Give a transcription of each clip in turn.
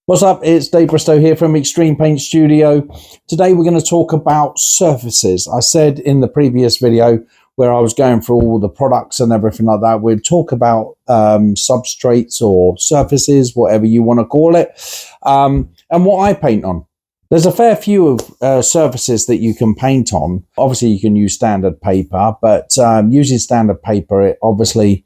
What's up? It's Dave Bristow here from Extreme Paint Studio. Today we're going to talk about surfaces. I said in the previous video where I was going through all the products and everything like that, we'd talk about substrates or surfaces, whatever you want to call it, and what I paint on. There's a fair few of surfaces that you can paint on. Obviously, you can use standard paper, but using standard paper, it obviously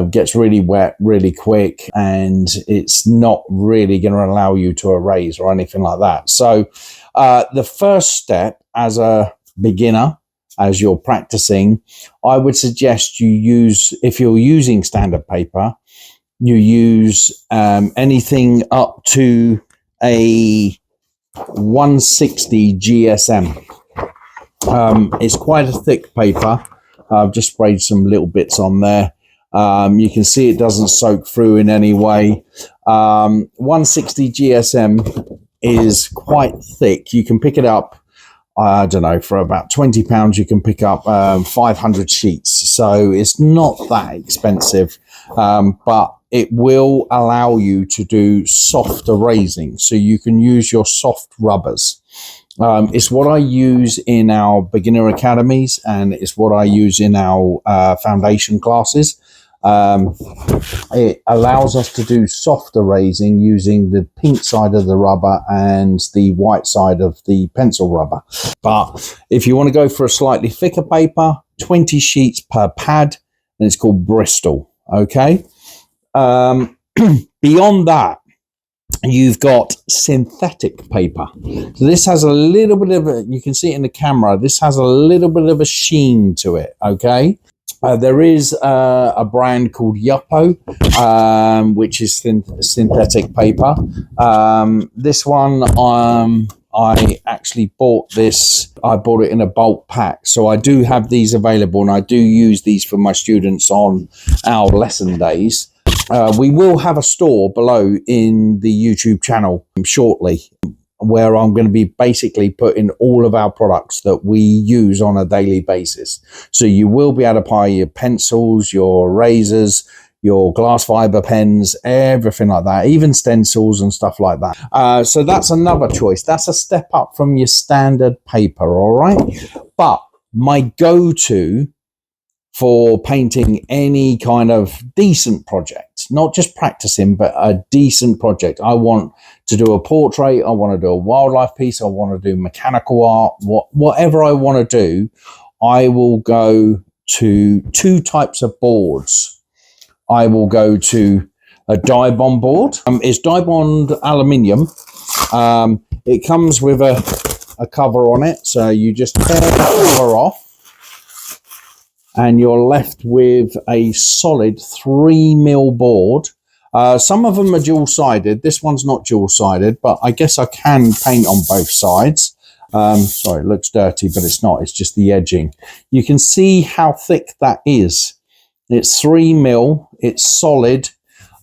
gets really wet really quick, and it's not really going to allow you to erase or anything like that. So the first step as a beginner, as you're practicing, I would suggest you use, if you're using standard paper, you use anything up to a 160 GSM. It's quite a thick paper. I've just sprayed some little bits on there. You can see it doesn't soak through in any way. 160 GSM is quite thick. You can pick it up, I don't know, for about £20 you can pick up 500 sheets. So it's not that expensive, but it will allow you to do soft erasing. So you can use your soft rubbers. It's what I use in our beginner academies, and it's what I use in our foundation classes. It allows us to do soft erasing using the pink side of the rubber and the white side of the pencil rubber. But if you want to go for a slightly thicker paper, 20 sheets per pad, and it's called Bristol. Okay. Beyond that, you've got synthetic paper. So this has a little bit of a, you can see it in the camera, this has a little bit of a sheen to it. Okay. There is a brand called Yupo, which is synthetic paper. This one, I actually bought this. I bought it in a bulk pack. So I do have these available, and I do use these for my students on our lesson days. We will have a store below in the YouTube channel shortly, where I'm going to be basically putting all of our products that we use on a daily basis. So you will be able to buy your pencils, your erasers, your glass fiber pens, everything like that, even stencils and stuff like that. So that's another choice. That's a step up from your standard paper, all right? But my go-to for painting any kind of decent project, not just practicing, but a decent project. I want to do a portrait, I want to do a wildlife piece, I want to do mechanical art, whatever I want to do, I will go to two types of boards. I will go to a dye bond board. It's dye bond aluminium. It comes with a cover on it, so you just tear the cover off, and you're left with a solid 3mm board. Some of them are dual-sided. This one's not dual-sided, but I guess I can paint on both sides. Sorry, it looks dirty, but it's not. It's just the edging. You can see how thick that is. It's 3mm. It's solid.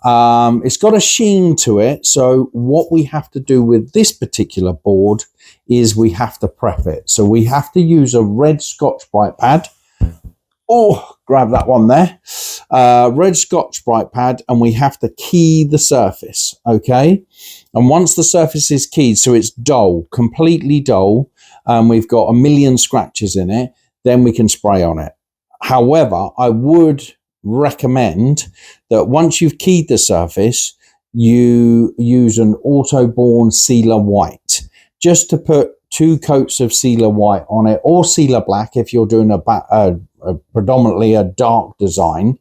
It's got a sheen to it. So what we have to do with this particular board is we have to prep it. So we have to use a red Scotch-Brite pad. Oh, grab that one there. Red Scotch-Brite pad, and we have to key the surface, okay? And once the surface is keyed, so it's dull, completely dull, and we've got a million scratches in it, then we can spray on it. However, I would recommend that once you've keyed the surface, you use an auto-born sealer white, just to put 2 coats of sealer white on it, or sealer black if you're doing predominantly a dark design.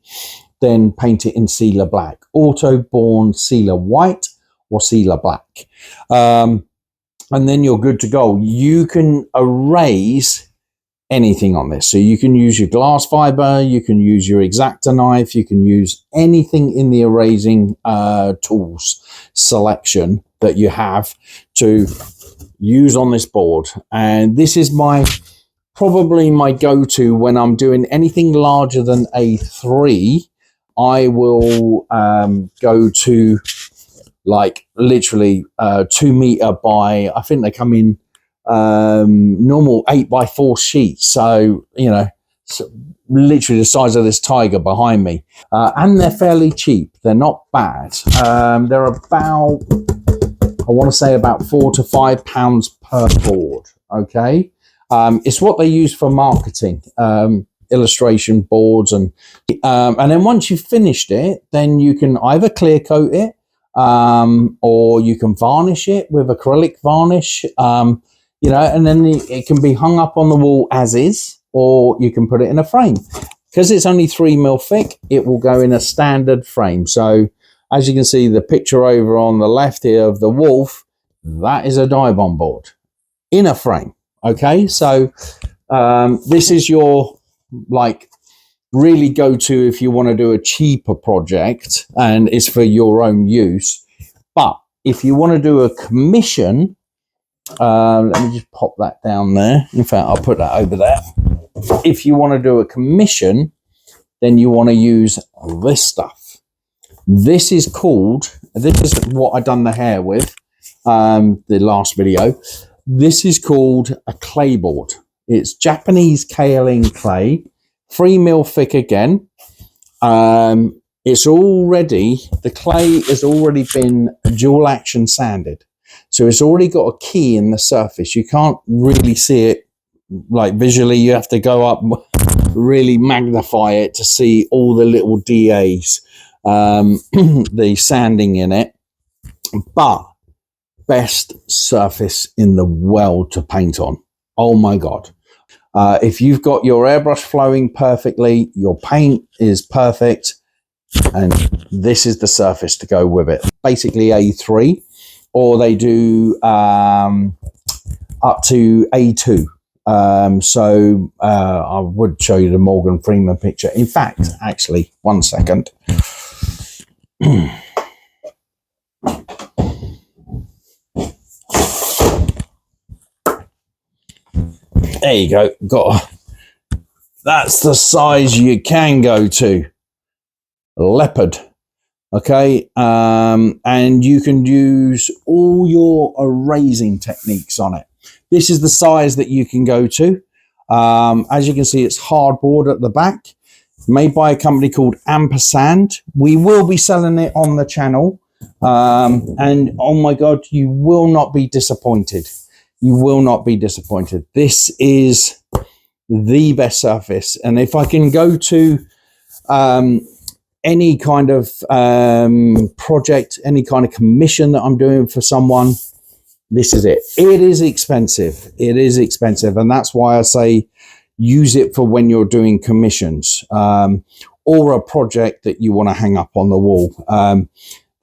Then paint it in sealer black, auto-born sealer white or sealer black, and then you're good to go. You can erase anything on this, so you can use your glass fiber, you can use your X-Acto knife, you can use anything in the erasing tools selection that you have to use on this board. And this is probably my go-to when I'm doing anything larger than A3. I will go to like literally 2 meter by, I think they come in normal 8x4 sheets. So, you know, so literally the size of this tiger behind me. And they're fairly cheap. They're not bad. They're about I want to say about £4 to £5 per board. Okay, it's what they use for marketing, illustration boards, and then once you've finished it, then you can either clear coat it, or you can varnish it with acrylic varnish, you know, and then it can be hung up on the wall as is, or you can put it in a frame. Because it's only 3mm thick, it will go in a standard frame. So as you can see, the picture over on the left here of the wolf, that is a Dibond board in a frame. Okay, so this is your, like, really go to if you want to do a cheaper project and it's for your own use. But if you want to do a commission, let me just pop that down there. In fact, I'll put that over there. If you want to do a commission, then you want to use this stuff. This is called, this is what I done the hair with, the last video. This is called a clay board. It's Japanese kaolin clay, 3mm thick again. It's already, the clay has already been dual action sanded. So it's already got a key in the surface. You can't really see it like visually. You have to go up, really magnify it to see all the little DAs, the sanding in it. But best surface in the world to paint on. Oh my God. If you've got your airbrush flowing perfectly, your paint is perfect, and this is the surface to go with it. Basically A3, or they do up to A2. So I would show you the Morgan Freeman picture. In fact, actually, one second. There you go. That's the size you can go to. Leopard. Okay, and you can use all your erasing techniques on it. This is the size that you can go to. As you can see, it's hardboard at the back, made by a company called Ampersand. We will be selling it on the channel, and oh my God, you will not be disappointed. You will not be disappointed. This is the best surface, and if I can go to any kind of project, any kind of commission that I'm doing for someone, this is it. It is expensive. It is expensive. And that's why I say use it for when you're doing commissions, or a project that you want to hang up on the wall.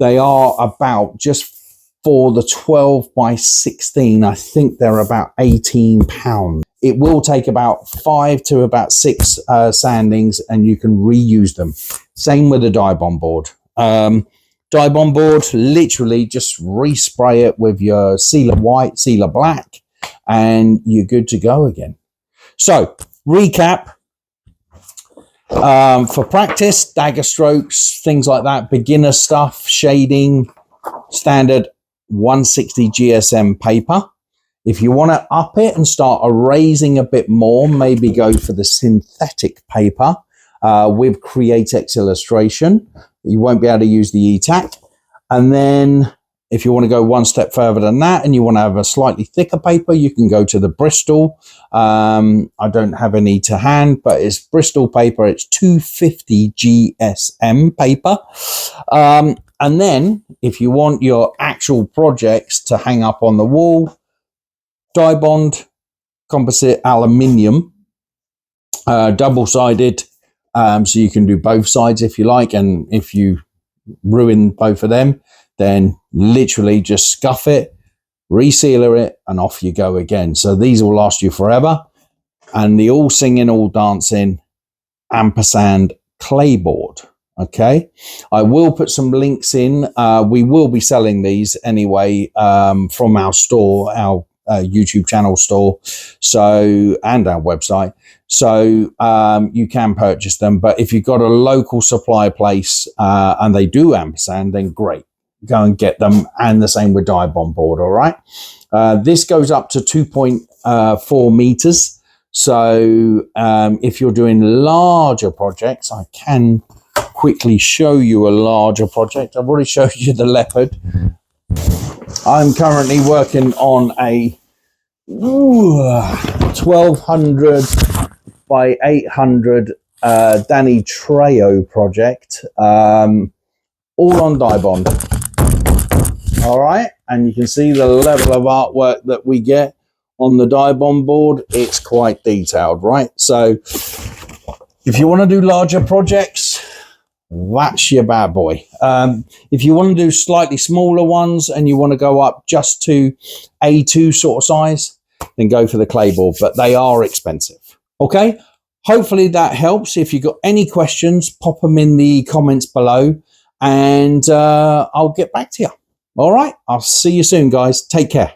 They are about, just for the 12 by 16, I think they're about £18. It will take about 5 to about 6 sandings, and you can reuse them. Same with the Dibond board. Dibond board, literally just respray it with your sealer white, sealer black, and you're good to go again. So, recap. For practice, dagger strokes, things like that, beginner stuff, shading, standard 160 GSM paper. If you want to up it and start erasing a bit more, maybe go for the synthetic paper with Createx illustration. You won't be able to use the E-Tack. And then if you want to go one step further than that and you want to have a slightly thicker paper, you can go to the Bristol. I don't have any to hand, but it's Bristol paper. It's 250 GSM paper. And then if you want your actual projects to hang up on the wall, Dibond composite aluminium, double-sided, so you can do both sides if you like. And if you ruin both of them, then literally just scuff it, resealer it, and off you go again. So these will last you forever. And the all singing, all dancing Ampersand clay board. Okay, I will put some links in. We will be selling these anyway from our store, our YouTube channel store, so, and our website, so you can purchase them. But if you've got a local supply place and they do Ampersand, then great, go and get them. And the same with Dibond board. All right, this goes up to 2.4 meters. So if you're doing larger projects, I can quickly show you a larger project. I've already showed you the leopard. I'm currently working on a 1200 by 800 Danny Trejo project, all on die bond. All right, and you can see the level of artwork that we get on the die bond board. It's quite detailed, right? So if you want to do larger projects, that's your bad boy. If you want to do slightly smaller ones and you want to go up just to A2 sort of size, then go for the clay board, but they are expensive. Okay, hopefully that helps. If you've got any questions, pop them in the comments below and I'll get back to you. All right, I'll see you soon, guys. Take care.